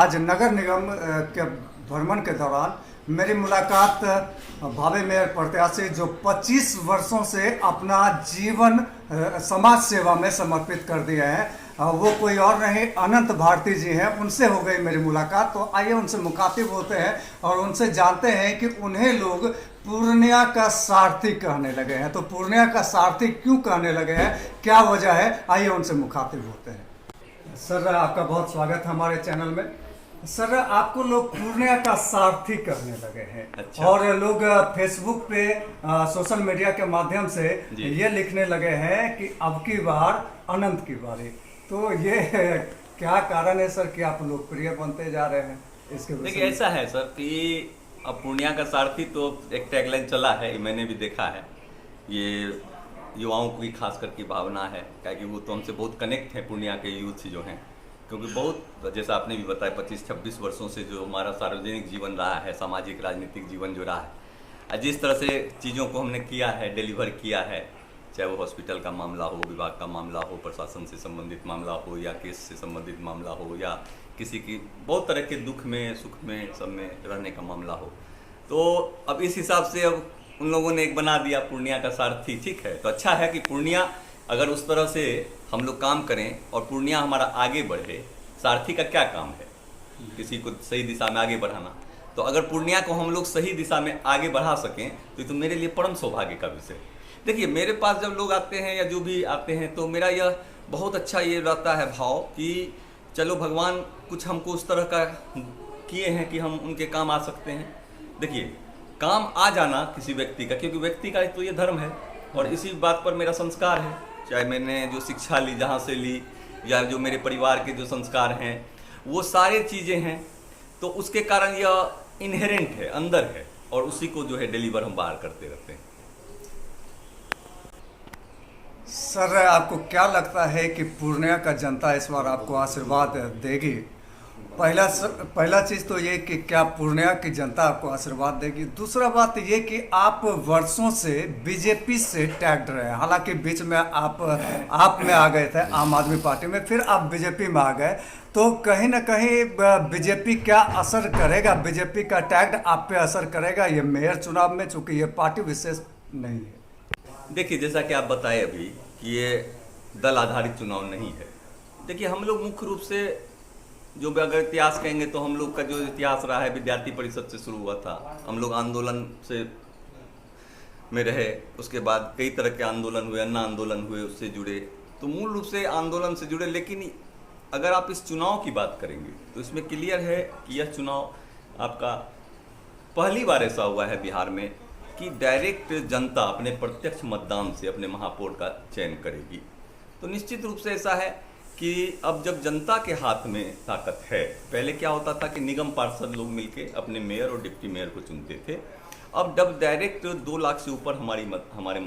आज नगर निगम के भ्रमण के दौरान मेरी मुलाकात भावी मेयर प्रत्याशी जो 25 वर्षों से अपना जीवन समाज सेवा में समर्पित कर दिए हैं, वो कोई और नहीं अनंत भारती जी हैं। उनसे हो गई मेरी मुलाकात, तो आइए उनसे मुखातिब होते हैं और उनसे जानते हैं कि उन्हें लोग पूर्णिया का सारथी कहने लगे हैं। तो पूर्णिया का सारथी क्यों कहने लगे हैं, क्या वजह है, आइए उनसे मुखातिब होते हैं। सर, आपका बहुत स्वागत है हमारे चैनल में। सर, आपको लोग पूर्णिया का सारथी कहने लगे हैं। अच्छा। और लोग फेसबुक पे सोशल मीडिया के माध्यम से ये लिखने लगे हैं कि अब की बार अनंत की बारी। तो ये क्या कारण है सर कि आप लोकप्रिय बनते जा रहे हैं? इसके देखिए, ऐसा है सर कि अब पूर्णिया का सारथी तो एक टैगलाइन चला है, मैंने भी देखा है। ये युवाओं की खास करके भावना है, क्योंकि वो तो हमसे बहुत कनेक्ट है, पूर्णिया के यूथ जो हैं, क्योंकि बहुत जैसा आपने भी बताया 25-26 वर्षों से जो हमारा सार्वजनिक जीवन रहा है, सामाजिक राजनीतिक जीवन जो रहा है, जिस तरह से चीज़ों को हमने किया है, डिलीवर किया है, चाहे वो हॉस्पिटल का मामला हो, विभाग का मामला हो, प्रशासन से संबंधित मामला हो, या केस से संबंधित मामला हो, या किसी की बहुत तरह के दुख में सुख में सब में रहने का मामला हो, तो अब इस हिसाब से अब उन लोगों ने एक बना दिया पूर्णिया का सारथी। ठीक है, तो अच्छा है कि पूर्णिया अगर उस तरह से हम लोग काम करें और पूर्णिया हमारा आगे बढ़े। सारथी का क्या काम है? किसी को सही दिशा में आगे बढ़ाना। तो अगर पूर्णिया को हम लोग सही दिशा में आगे बढ़ा सकें तो ये तो मेरे लिए परम सौभाग्य का विषय। देखिए, मेरे पास जब लोग आते हैं या जो भी आते हैं तो मेरा यह बहुत अच्छा ये रहता है भाव कि चलो भगवान कुछ हमको उस तरह का किए हैं कि हम उनके काम आ सकते हैं। देखिए, काम आ जाना किसी व्यक्ति का, क्योंकि व्यक्ति का तो ये धर्म है और इसी बात पर मेरा संस्कार है। चाहे मैंने जो शिक्षा ली जहाँ से ली, या जो मेरे परिवार के जो संस्कार हैं, वो सारे चीज़ें हैं, तो उसके कारण यह इनहेरेंट है, अंदर है, और उसी को जो है डिलीवर हम बाहर करते रहते हैं। सर, आपको क्या लगता है कि पूर्णिया का जनता इस बार आपको आशीर्वाद देगी? पहला चीज़ तो ये कि क्या पूर्णिया की जनता आपको आशीर्वाद देगी? दूसरा बात ये कि आप वर्षों से बीजेपी से टैग्ड रहे हैं, हालांकि बीच में आप में आ गए थे आम आदमी पार्टी में, फिर आप बीजेपी में आ गए, तो कहीं ना कहीं बीजेपी क्या असर करेगा? बीजेपी का टैग आप पे असर करेगा ये मेयर चुनाव में, चूंकि ये पार्टी विशेष नहीं है? देखिए, जैसा कि आप बताए अभी कि ये दल आधारित चुनाव नहीं है। देखिए, हम लोग मुख्य रूप से जो भी अगर इतिहास कहेंगे तो हम लोग का जो इतिहास रहा है विद्यार्थी परिषद से शुरू हुआ था। हम लोग आंदोलन से में रहे, उसके बाद कई तरह के आंदोलन हुए, अन्ना आंदोलन हुए, उससे जुड़े, तो मूल रूप से आंदोलन से जुड़े। लेकिन अगर आप इस चुनाव की बात करेंगे तो इसमें क्लियर है कि यह चुनाव आपका पहली बार ऐसा हुआ है बिहार में कि डायरेक्ट जनता अपने प्रत्यक्ष मतदान से अपने महापौर का चयन करेगी। तो निश्चित रूप से ऐसा है कि अब जब जनता के हाथ में ताकत है, पहले क्या होता था कि निगम पार्षद लोग मिलके अपने मेयर और डिप्टी मेयर को चुनते थे। अब जब डायरेक्ट 2 लाख से ऊपर हमारे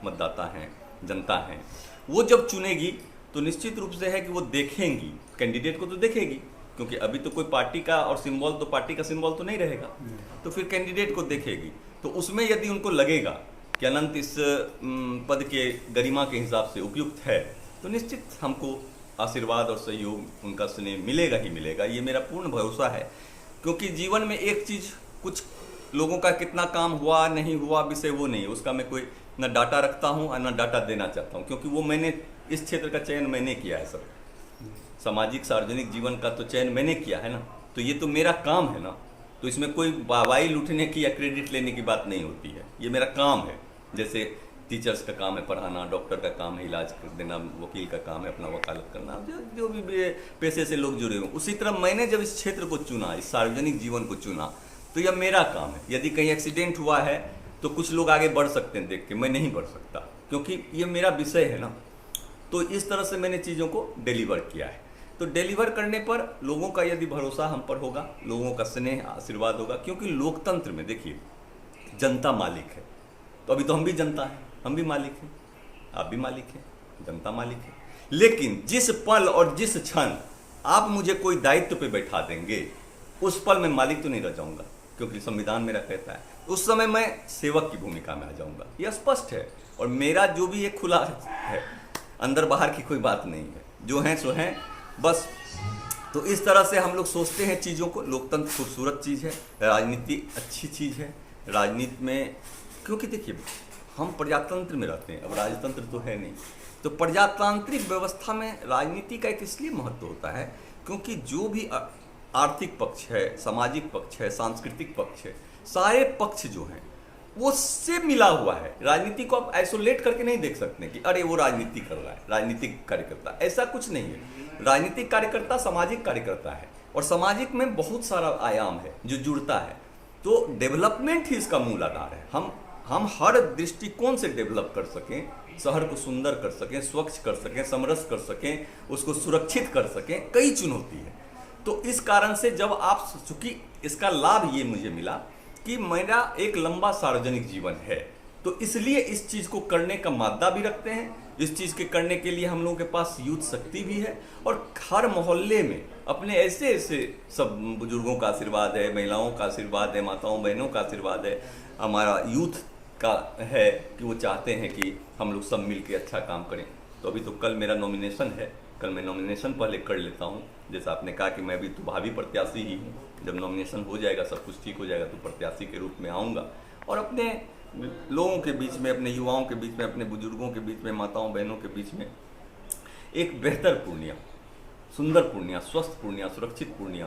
मतदाता हैं, जनता हैं, वो जब चुनेगी तो निश्चित रूप से है कि वो देखेंगी, कैंडिडेट को तो देखेगी, क्योंकि अभी तो कोई पार्टी का और सिंबल तो पार्टी का सिंबल तो नहीं रहेगा, तो फिर कैंडिडेट को देखेगी। तो उसमें यदि उनको लगेगा कि अनंत इस पद के गरिमा के हिसाब से उपयुक्त है, तो निश्चित हमको आशीर्वाद और सहयोग, उनका स्नेह मिलेगा ही मिलेगा, ये मेरा पूर्ण भरोसा है। क्योंकि जीवन में एक चीज़, कुछ लोगों का कितना काम हुआ नहीं हुआ विषय वो नहीं है, उसका मैं कोई न डाटा रखता हूँ और न डाटा देना चाहता हूँ, क्योंकि वो मैंने इस क्षेत्र का चयन मैंने किया है सर। सामाजिक सार्वजनिक जीवन का तो चयन मैंने किया है ना, तो ये तो मेरा काम है ना, तो इसमें कोई वाहवाही लूटने की या क्रेडिट लेने की बात नहीं होती है, ये मेरा काम है। जैसे टीचर्स का काम है पढ़ाना, डॉक्टर का काम है इलाज कर देना, वकील का काम है अपना वकालत करना, जो भी पेशे से लोग जुड़े हुए, उसी तरह मैंने जब इस क्षेत्र को चुना, इस सार्वजनिक जीवन को चुना, तो यह मेरा काम है। यदि कहीं एक्सीडेंट हुआ है तो कुछ लोग आगे बढ़ सकते हैं देख के, मैं नहीं बढ़ सकता, क्योंकि ये मेरा विषय है ना। तो इस तरह से मैंने चीज़ों को डिलीवर किया है। तो डिलीवर करने पर लोगों का यदि भरोसा हम पर होगा, लोगों का स्नेह आशीर्वाद होगा, क्योंकि लोकतंत्र में देखिए जनता मालिक है, तो अभी तो हम भी जनता हैं, हम भी मालिक हैं, आप भी मालिक हैं, जनता मालिक है। लेकिन जिस पल और जिस क्षण आप मुझे कोई दायित्व पे बैठा देंगे, उस पल मैं मालिक तो नहीं रह जाऊंगा, क्योंकि संविधान मेरा कहता है उस समय मैं सेवक की भूमिका में आ जाऊंगा। यह स्पष्ट है, और मेरा जो भी एक खुला है, अंदर बाहर की कोई बात नहीं है, जो है सो है बस। तो तो इस तरह से हम लोग सोचते हैं चीज़ों को। लोकतंत्र खूबसूरत चीज़ है, राजनीति अच्छी चीज़ है। राजनीति में क्योंकि देखिए हम प्रजातंत्र में रहते हैं, अब राजतंत्र तो है नहीं, तो प्रजातांत्रिक व्यवस्था में राजनीति का एक इसलिए महत्व होता है क्योंकि जो भी आर्थिक पक्ष है, सामाजिक पक्ष है, सांस्कृतिक पक्ष है, सारे पक्ष जो हैं वो से मिला हुआ है। राजनीति को आप आइसोलेट करके नहीं देख सकते कि अरे वो राजनीति कर रहा है, राजनीतिक कार्यकर्ता, ऐसा कुछ नहीं है। राजनीतिक कार्यकर्ता सामाजिक कार्यकर्ता है और सामाजिक में बहुत सारा आयाम है जो जुड़ता है। तो डेवलपमेंट ही इसका मूल आधार है। हम हर दृष्टिकोण से डेवलप कर सकें, शहर को सुंदर कर सकें, स्वच्छ कर सकें, समरस कर सकें, उसको सुरक्षित कर सकें, कई चुनौती है। तो इस कारण से जब आप, चूंकि इसका लाभ ये मुझे मिला कि मेरा एक लंबा सार्वजनिक जीवन है, तो इसलिए इस चीज़ को करने का मादा भी रखते हैं। इस चीज़ के करने के लिए हम लोगों के पास यूथ शक्ति भी है और हर मोहल्ले में अपने ऐसे ऐसे सब बुजुर्गों का आशीर्वाद है, महिलाओं का आशीर्वाद है, माताओं बहनों का आशीर्वाद है, हमारा यूथ का है कि वो चाहते हैं कि हम लोग सब मिल के अच्छा काम करें। तो अभी तो कल मेरा नॉमिनेशन है, कल मैं नॉमिनेशन पहले कर लेता हूँ। जैसा आपने कहा कि मैं अभी तो भावी प्रत्याशी ही हूँ, जब नॉमिनेशन हो जाएगा, सब कुछ ठीक हो जाएगा, तो प्रत्याशी के रूप में आऊँगा और अपने लोगों के बीच में, अपने युवाओं के बीच में, अपने बुजुर्गों के बीच में, माताओं बहनों के बीच में एक बेहतर पूर्णिया, सुंदर पूर्णिया, स्वस्थ पूर्णिया, सुरक्षित पूर्णिया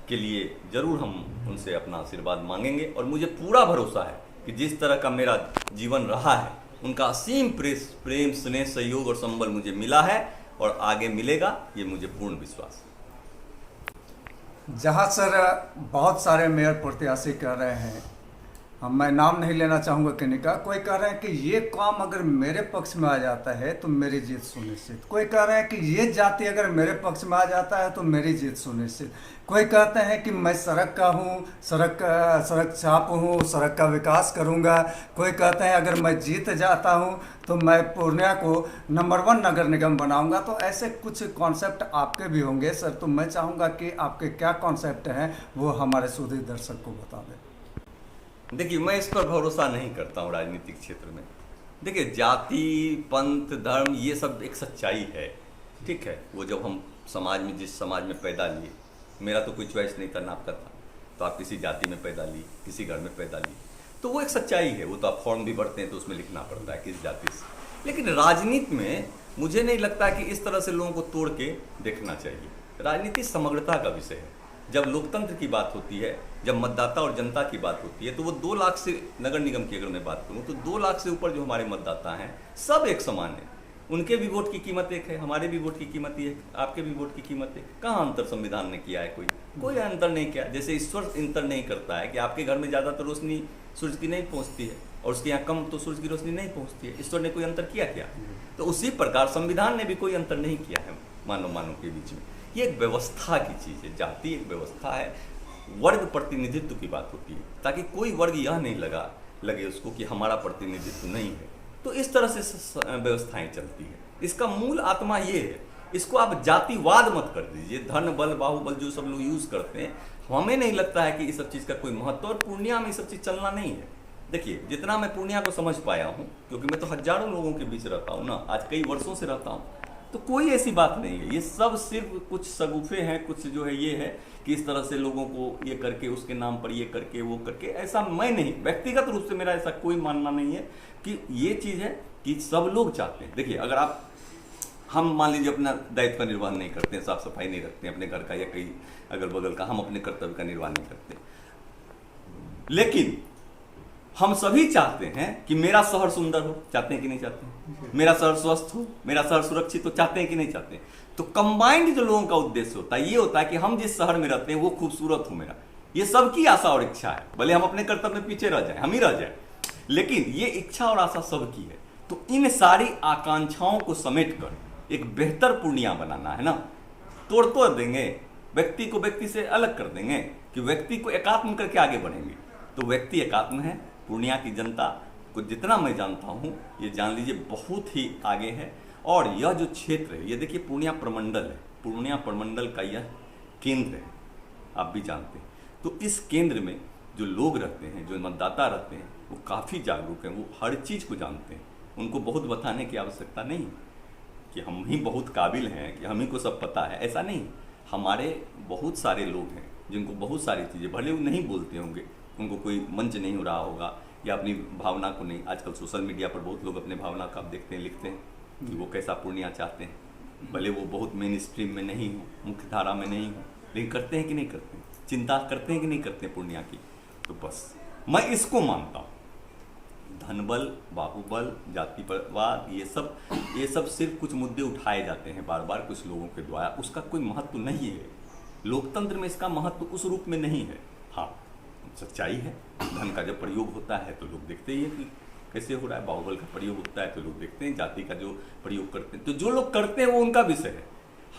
के लिए जरूर हम उनसे अपना आशीर्वाद मांगेंगे। और मुझे पूरा भरोसा है कि जिस तरह का मेरा जीवन रहा है, उनका असीम प्रेम, स्नेह, सहयोग और संबल मुझे मिला है और आगे मिलेगा, ये मुझे पूर्ण विश्वास है। जहाँ सर बहुत सारे मेयर प्रत्याशी कह रहे हैं, हम मैं नाम नहीं लेना चाहूँगा किन्हीं का, कोई कह रहे हैं कि ये काम अगर मेरे पक्ष में आ जाता है तो मेरी जीत सुनिश्चित, कोई कह रहे हैं कि ये जाति अगर मेरे पक्ष में आ जाता है तो मेरी जीत सुनिश्चित, कोई कहते हैं कि मैं सड़क का हूँ, सड़क छाप हूँ, सड़क का विकास करूँगा, कोई कहते हैं अगर मैं जीत जाता हूँ तो मैं पूर्णिया को नंबर 1 नगर निगम बनाऊँगा। तो ऐसे कुछ कॉन्सेप्ट आपके भी होंगे सर, तो मैं चाहूँगा कि आपके क्या कॉन्सेप्ट हैं वो हमारे सुधी दर्शक को बता दें। देखिए, मैं इस पर भरोसा नहीं करता हूँ राजनीतिक क्षेत्र में। देखिए, जाति, पंथ, धर्म, ये सब एक सच्चाई है, ठीक है। वो जब हम समाज में, जिस समाज में पैदा लिए, मेरा तो कोई चॉइस नहीं था ना आपका था, तो आप किसी जाति में पैदा ली, किसी घर में पैदा ली, तो वो एक सच्चाई है। वो तो आप फॉर्म भी भरते हैं तो उसमें लिखना पड़ता है किस जाति से। लेकिन राजनीति में मुझे नहीं लगता कि इस तरह से लोगों को तोड़ के देखना चाहिए। राजनीति समग्रता का विषय है। जब लोकतंत्र की बात होती है, जब मतदाता और जनता की बात होती है, तो वो 2 लाख से, नगर निगम की अगर मैं बात करूं तो 2 लाख से ऊपर जो हमारे मतदाता हैं सब एक समान है। उनके भी वोट की कीमत एक है, हमारे भी वोट की कीमत एक, आपके भी वोट की कीमत एक। कहाँ अंतर संविधान ने किया है? कोई अंतर नहीं किया। जैसे ईश्वर अंतर नहीं करता है कि आपके घर में ज़्यादातर रोशनी सूरज की नहीं पहुँचती है और उसके यहाँ कम तो सूरज की रोशनी नहीं पहुँचती है। ईश्वर ने कोई अंतर किया क्या? तो उसी प्रकार संविधान ने भी कोई अंतर नहीं किया है मानव के बीच में। ये एक व्यवस्था की चीज़ है, जाति एक व्यवस्था है, वर्ग प्रतिनिधित्व की बात होती है, ताकि कोई वर्ग यह नहीं लगे उसको कि हमारा प्रतिनिधित्व नहीं है। तो इस तरह से व्यवस्थाएं चलती है। इसका मूल आत्मा ये है। इसको आप जातिवाद मत कर दीजिए, धन बल बाहुबल जो सब लोग यूज करते हैं, हमें नहीं लगता है कि इस सब चीज़ का कोई महत्व, और पूर्णिया में ये सब चीज़ चलना नहीं है। देखिए, जितना मैं पूर्णिया को समझ पाया हूँ, क्योंकि मैं तो हजारों लोगों के बीच रहता हूँ ना, आज कई वर्षों से रहता हूँ, तो कोई ऐसी बात नहीं है। ये सब सिर्फ कुछ सगुफे हैं, कुछ जो है ये है कि इस तरह से लोगों को ये करके, उसके नाम पर ये करके, वो करके, ऐसा मैं नहीं, व्यक्तिगत रूप से मेरा ऐसा कोई मानना नहीं है कि ये चीज़ है कि सब लोग चाहते हैं। देखिए, अगर हम मान लीजिए अपना दायित्व का निर्वहन नहीं करते हैं, साफ सफाई नहीं रखते हैं अपने घर का या कहीं अगल बगल का, हम अपने कर्तव्य का निर्वहन नहीं करते, लेकिन हम सभी चाहते हैं कि मेरा शहर सुंदर हो। चाहते हैं कि नहीं चाहते हैं? मेरा शहर स्वस्थ हो, मेरा शहर सुरक्षित हो, चाहते हैं कि नहीं चाहते हैं? तो कंबाइंड जो लोगों का उद्देश्य होता है, ये होता है कि हम जिस शहर में रहते हैं वो खूबसूरत हो मेरा। ये सबकी आशा और इच्छा है, भले हम अपने कर्तव्य में पीछे रह जाए, हम ही रह जाए, लेकिन ये इच्छा और आशा सबकी है। तो इन सारी आकांक्षाओं को समेट कर एक बेहतर पूर्णिया बनाना है ना। तोड़ देंगे, व्यक्ति को व्यक्ति से अलग कर देंगे कि व्यक्ति को एकात्म करके आगे बढ़ेंगे। तो व्यक्ति एकात्म है, पूर्णिया की जनता को जितना मैं जानता हूँ, ये जान लीजिए बहुत ही आगे है। और यह जो क्षेत्र है, ये देखिए पूर्णिया प्रमंडल है, पूर्णिया प्रमंडल का यह केंद्र है, आप भी जानते हैं। तो इस केंद्र में जो लोग रहते हैं, जो मतदाता रहते हैं, वो काफ़ी जागरूक हैं, वो हर चीज़ को जानते हैं। उनको बहुत बताने की आवश्यकता नहीं कि हम ही बहुत काबिल हैं, कि हम ही को सब पता है, ऐसा नहीं। हमारे बहुत सारे लोग हैं जिनको बहुत सारी चीज़ें, भले वो नहीं बोलते होंगे, उनको कोई मंच नहीं हो रहा होगा या अपनी भावना को नहीं, आजकल सोशल मीडिया पर बहुत लोग अपने भावना का आप देखते हैं, लिखते हैं कि वो कैसा पूर्णिया चाहते हैं, भले वो बहुत मेन स्ट्रीम में नहीं हो, मुख्य धारा में नहीं हो, लेकिन करते हैं कि नहीं करते हैं, चिंता करते हैं कि नहीं करते हैं पूर्णिया की। तो बस मैं इसको मानता हूँ, धनबल, बाहुबल, जातिवाद, ये सब सिर्फ कुछ मुद्दे उठाए जाते हैं बार बार कुछ लोगों के द्वारा, उसका कोई महत्व नहीं है। लोकतंत्र में इसका महत्व उस रूप में नहीं है। हाँ, सच्चाई है, धन का जब प्रयोग होता है तो लोग देखते ही है कि कैसे हो रहा है, बाहुबल का प्रयोग होता है तो लोग देखते हैं, जाति का जो प्रयोग करते हैं, तो जो लोग करते हैं वो उनका विषय है।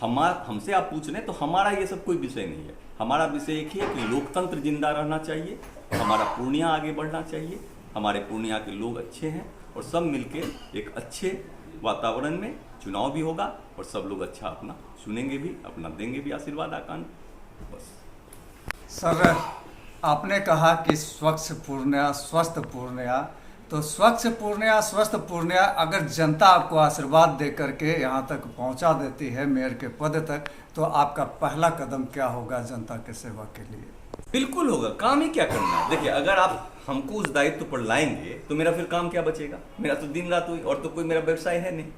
हमसे आप पूछ रहे हैं तो हमारा ये सब कोई विषय नहीं है। हमारा विषय एक ही है कि लोकतंत्र जिंदा रहना चाहिए, हमारा पूर्णिया आगे बढ़ना चाहिए, हमारे पूर्णिया के लोग अच्छे हैं और सब मिलके एक अच्छे वातावरण में चुनाव भी होगा और सब लोग अच्छा अपना सुनेंगे भी, अपना देंगे भी आशीर्वाद आकांड। बस सर, आपने कहा कि स्वच्छ पूर्णिया, स्वस्थ पूर्णिया, तो स्वच्छ पूर्णिया, स्वस्थ पूर्णिया अगर जनता आपको आशीर्वाद दे करके यहाँ तक पहुँचा देती है मेयर के पद तक, तो आपका पहला कदम क्या होगा जनता के सेवा के लिए? बिल्कुल होगा, काम ही क्या करना है। देखिए, अगर आप हमको उस दायित्व पर लाएंगे तो मेरा फिर काम क्या बचेगा? मेरा तो दिन रात हुई, और तो कोई मेरा व्यवसाय है नहीं,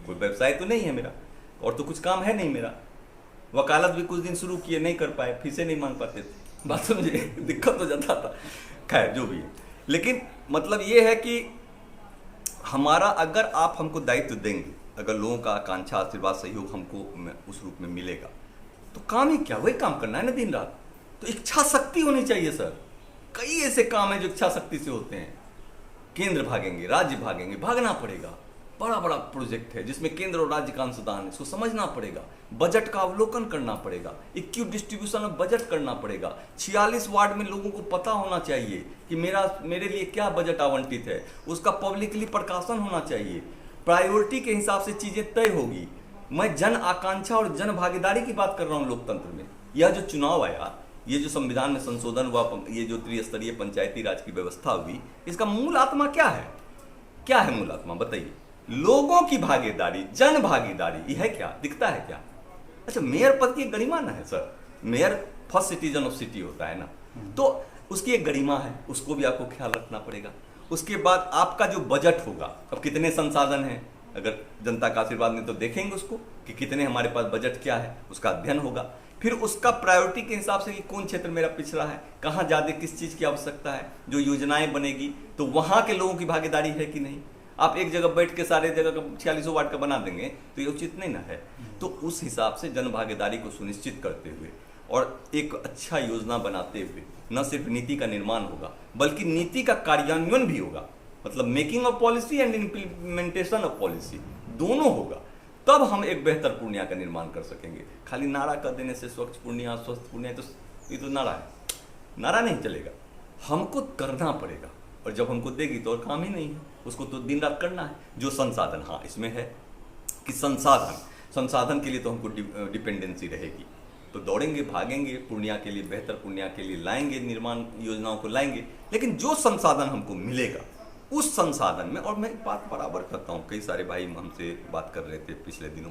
कोई व्यवसाय तो नहीं है मेरा, और तो कुछ काम है नहीं मेरा। वकालत भी कुछ दिन शुरू किए, नहीं कर पाए, फीसें नहीं मांग पाते थे, बात समझे, दिक्कत हो जाता था। खैर जो भी है, लेकिन मतलब ये है कि हमारा, अगर आप हमको दायित्व देंगे, अगर लोगों का आकांक्षा, आशीर्वाद, सहयोग हमको उस रूप में मिलेगा, तो काम ही क्या, वही काम करना है ना दिन रात। तो इच्छा शक्ति होनी चाहिए सर। कई ऐसे काम हैं जो इच्छा शक्ति से होते हैं। केंद्र भागेंगे, राज्य भागेंगे, भागना पड़ेगा। बड़ा बड़ा प्रोजेक्ट है जिसमें केंद्र और राज्य का अंशदान है, इसको समझना पड़ेगा, बजट का अवलोकन करना पड़ेगा, इक्विटी डिस्ट्रीब्यूशन ऑफ बजट करना पड़ेगा। 46 वार्ड में लोगों को पता होना चाहिए कि मेरे लिए क्या बजट आवंटित है, उसका पब्लिकली प्रकाशन होना चाहिए। प्रायोरिटी के हिसाब से चीजें तय होगी। मैं जन आकांक्षा और जन भागीदारी की बात कर रहा हूँ लोकतंत्र में। यह जो चुनाव आया, ये जो संविधान में संशोधन हुआ, ये जो त्रिस्तरीय पंचायती राज की व्यवस्था हुई, इसका मूल आत्मा क्या है? क्या है मूल आत्मा बताइए? लोगों की भागीदारी, जन भागीदारी, यह है क्या? दिखता है क्या? अच्छा, मेयर पद की एक गरिमा ना है sir, mayor first citizen of city होता है ना, तो उसकी एक गरिमा है, उसको भी आपको ख्याल रखना पड़ेगा। उसके बाद आपका जो बजट होगा, अब कितने संसाधन हैं, अगर जनता का आशीर्वाद में तो देखेंगे उसको कि कितने हमारे पास बजट क्या है, उसका अध्ययन होगा। फिर उसका प्रायोरिटी के हिसाब से कि कौन क्षेत्र मेरा पिछड़ा है, कहाँ ज़्यादा किस चीज़ की आवश्यकता है, जो योजनाएं बनेगी तो वहाँ के लोगों की भागीदारी है कि नहीं। आप एक जगह बैठ के सारे जगह का 46 वार्ड का बना देंगे तो ये उचित नहीं ना है। तो उस हिसाब से जन भागीदारी को सुनिश्चित करते हुए और एक अच्छा योजना बनाते हुए न सिर्फ नीति का निर्माण होगा बल्कि नीति का कार्यान्वयन भी होगा, मतलब making of policy and implementation of policy दोनों होगा, तब हम एक बेहतर पूर्णिया का निर्माण कर सकेंगे। खाली नारा कर देने से स्वच्छ पूर्णिया, स्वस्थ पूर्णिया, तो ये तो नारा है, नारा नहीं चलेगा, हमको करना पड़ेगा। और जब हमको देगी तो और काम ही नहीं है, उसको तो दिन रात करना है। जो संसाधन, हाँ इसमें है कि संसाधन के लिए तो हमको डिपेंडेंसी रहेगी, तो दौड़ेंगे, भागेंगे, पूर्णिया के लिए, बेहतर पूर्णिया के लिए लाएंगे, निर्माण योजनाओं को लाएंगे। लेकिन जो संसाधन हमको मिलेगा उस संसाधन में, और मैं बात बराबर करता हूँ, कई सारे भाई हमसे बात कर रहे थे पिछले दिनों,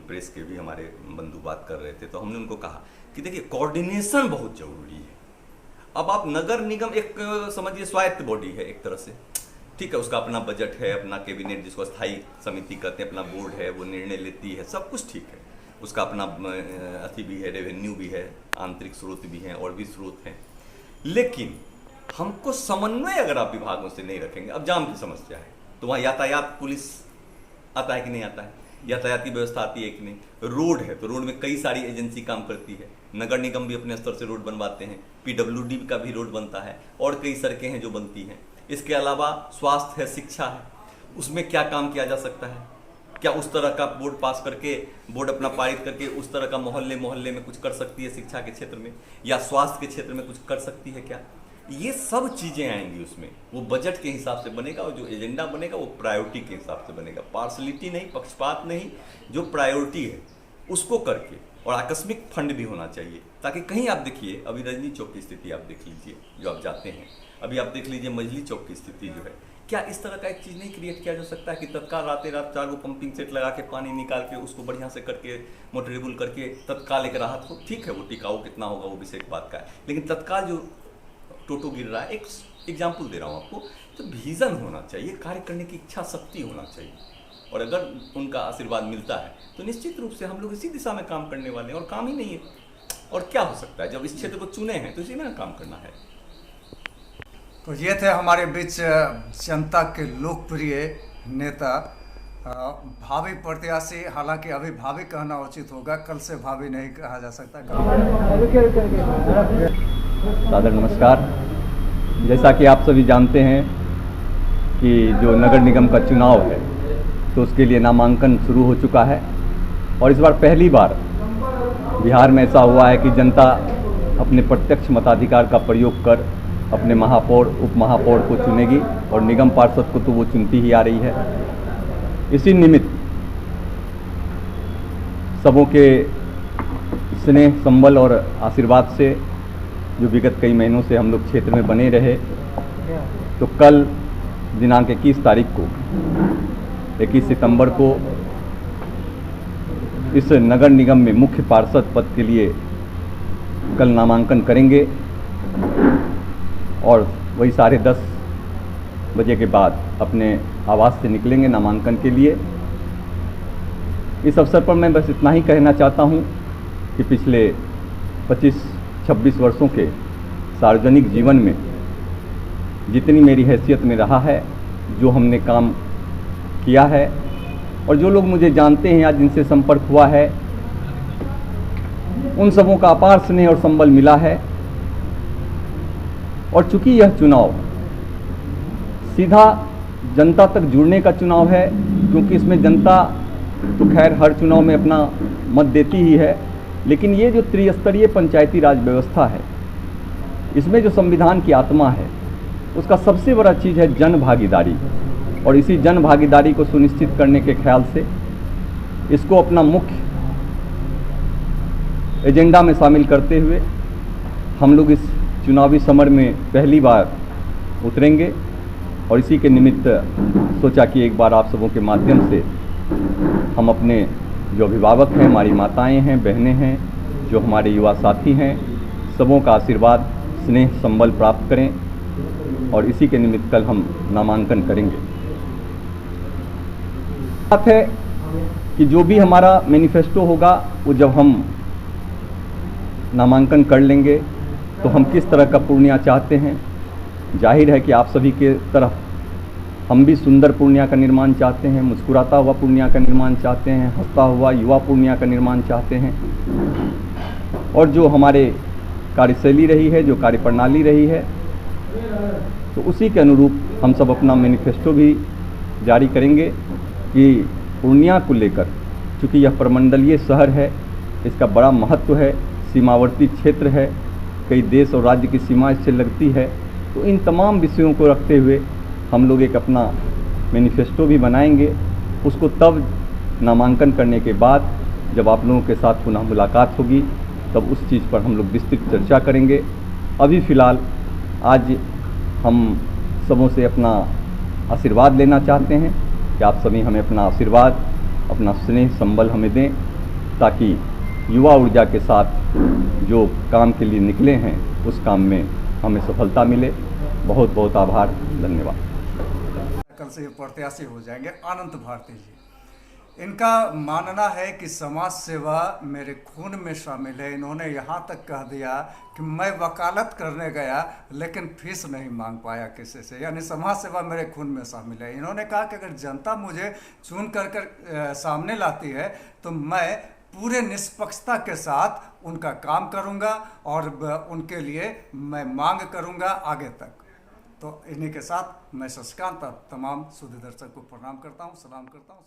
प्रेस के भी हमारे बंधु बात कर रहे थे, तो हमने उनको कहा कि देखिए कोऑर्डिनेशन बहुत जरूरी है। अब आप नगर निगम एक समझिए स्वायत्त बॉडी है एक तरह से, ठीक है, उसका अपना बजट है, अपना कैबिनेट जिसको स्थायी समिति कहते हैं, अपना बोर्ड है, वो निर्णय लेती है, सब कुछ ठीक है, उसका अपना अति भी है, रेवेन्यू भी है, आंतरिक स्रोत भी हैं और भी स्रोत हैं। लेकिन हमको समन्वय अगर आप विभागों से नहीं रखेंगे, अब जाम की समस्या है तो वहाँ यातायात पुलिस आता है कि नहीं आता है, यातायात की व्यवस्था आती है कि नहीं, रोड है तो रोड में कई सारी एजेंसी काम करती है, नगर निगम भी अपने स्तर से रोड बनवाते हैं, पीडब्ल्यूडी का भी रोड बनता है और कई सड़कें हैं जो बनती हैं। इसके अलावा स्वास्थ्य है, शिक्षा है, उसमें क्या काम किया जा सकता है? क्या उस तरह का बोर्ड पास करके, बोर्ड अपना पारित करके उस तरह का मोहल्ले मोहल्ले में कुछ कर सकती है शिक्षा के क्षेत्र में, या स्वास्थ्य के क्षेत्र में कुछ कर सकती है क्या? ये सब चीज़ें आएंगी उसमें, वो बजट के हिसाब से बनेगा और जो एजेंडा बनेगा वो प्रायोरिटी के हिसाब से बनेगा, पार्शलिटी नहीं, पक्षपात नहीं, जो प्रायोरिटी है उसको करके। और आकस्मिक फंड भी होना चाहिए, ताकि कहीं आप देखिए, अभी रजनी चौक की स्थिति आप देख लीजिए, जो आप जाते हैं, अभी आप देख लीजिए मजली चौक की स्थिति जो है, क्या इस तरह का एक चीज़ नहीं क्रिएट किया जा सकता है कि तत्काल रातें रात 4 पंपिंग सेट लगा के पानी निकाल के उसको बढ़िया से करके मोटरेबल करके तत्काल एक राहत हो? ठीक है, वो टिकाऊ कितना होगा वो विषय की बात का है, लेकिन तत्काल जो टोटो गिर रहा है, एक एग्जाम्पल दे रहा हूँ आपको, तो विजन होना चाहिए, कार्य करने की इच्छा शक्ति होना चाहिए, और अगर उनका आशीर्वाद मिलता है तो निश्चित रूप से हम लोग इसी दिशा में काम करने वाले हैं, और काम ही नहीं है और क्या हो सकता है। जब इस क्षेत्र को चुने हैं तो इसी में काम करना है। तो ये थे हमारे बीच जनता के लोकप्रिय नेता भावी प्रत्याशी। हालांकि अभी भावी कहना उचित होगा, कल से भावी नहीं कहा जा सकता। सादर नमस्कार। जैसा कि आप सभी जानते हैं कि जो नगर निगम का चुनाव है तो उसके लिए नामांकन शुरू हो चुका है, और इस बार पहली बार बिहार में ऐसा हुआ है कि जनता अपने प्रत्यक्ष मताधिकार का प्रयोग कर अपने महापौर उप महापौर को चुनेगी, और निगम पार्षद को तो वो चुनती ही आ रही है। इसी निमित्त सबों के स्नेह संबल और आशीर्वाद से जो विगत कई महीनों से हम लोग क्षेत्र में बने रहे, तो कल दिनांक 21 तारीख को 21 सितंबर को इस नगर निगम में मुख्य पार्षद पद के लिए कल नामांकन करेंगे, और वही 10:30 बजे के बाद अपने आवास से निकलेंगे नामांकन के लिए। इस अवसर पर मैं बस इतना ही कहना चाहता हूं कि पिछले 25-26 वर्षों के सार्वजनिक जीवन में जितनी मेरी हैसियत में रहा है, जो हमने काम किया है, और जो लोग मुझे जानते हैं या जिनसे संपर्क हुआ है, उन सबों का अपार स्नेह और संबल मिला है। और चूंकि यह चुनाव सीधा जनता तक जुड़ने का चुनाव है, क्योंकि इसमें जनता तो खैर हर चुनाव में अपना मत देती ही है, लेकिन ये जो त्रिस्तरीय पंचायती राज व्यवस्था है, इसमें जो संविधान की आत्मा है, उसका सबसे बड़ा चीज़ है जन भागीदारी। और इसी जन भागीदारी को सुनिश्चित करने के ख्याल से इसको अपना मुख्य एजेंडा में शामिल करते हुए हम लोग इस चुनावी समर में पहली बार उतरेंगे, और इसी के निमित्त सोचा कि एक बार आप सबों के माध्यम से हम अपने जो अभिभावक हैं, हमारी माताएं हैं, बहनें हैं, जो हमारे युवा साथी हैं, सबों का आशीर्वाद स्नेह संबल प्राप्त करें, और इसी के निमित्त कल हम नामांकन करेंगे। बात है कि जो भी हमारा मैनिफेस्टो होगा, वो जब हम नामांकन कर लेंगे तो हम किस तरह का पूर्णिया चाहते हैं, जाहिर है कि आप सभी के तरह हम भी सुंदर पूर्णिया का निर्माण चाहते हैं, मुस्कुराता हुआ पूर्णिया का निर्माण चाहते हैं, हंसता हुआ युवा पूर्णिया का निर्माण चाहते हैं। और जो हमारे कार्यशैली रही है, जो कार्यप्रणाली रही है, तो उसी के अनुरूप हम सब अपना मैनिफेस्टो भी जारी करेंगे कि पूर्णिया को लेकर, चूँकि यह प्रमंडलीय शहर है, इसका बड़ा महत्व है, सीमावर्ती क्षेत्र है, कई देश और राज्य की सीमा इससे लगती है, तो इन तमाम विषयों को रखते हुए हम लोग एक अपना मैनिफेस्टो भी बनाएंगे। उसको तब नामांकन करने के बाद जब आप लोगों के साथ पुनः मुलाकात होगी, तब उस चीज़ पर हम लोग विस्तृत चर्चा करेंगे। अभी फ़िलहाल आज हम सबों से अपना आशीर्वाद लेना चाहते हैं कि आप सभी हमें अपना आशीर्वाद, अपना स्नेह संबल हमें दें, ताकि युवा ऊर्जा के साथ जो काम के लिए निकले हैं उस काम में हमें सफलता मिले। बहुत बहुत आभार, धन्यवाद। कल से ये प्रत्याशी हो जाएंगे अनंत भारती जी। इनका मानना है कि समाज सेवा मेरे खून में शामिल है। इन्होंने यहाँ तक कह दिया कि मैं वकालत करने गया लेकिन फीस नहीं मांग पाया किसी से, यानी समाज सेवा मेरे खून में शामिल है। इन्होंने कहा कि अगर जनता मुझे चुन कर सामने लाती है तो मैं पूरे निष्पक्षता के साथ उनका काम करूंगा और उनके लिए मैं मांग करूंगा आगे तक। तो इन्हीं के साथ मैं शशिकांत तमाम सुधी दर्शक को प्रणाम करता हूं, सलाम करता हूं।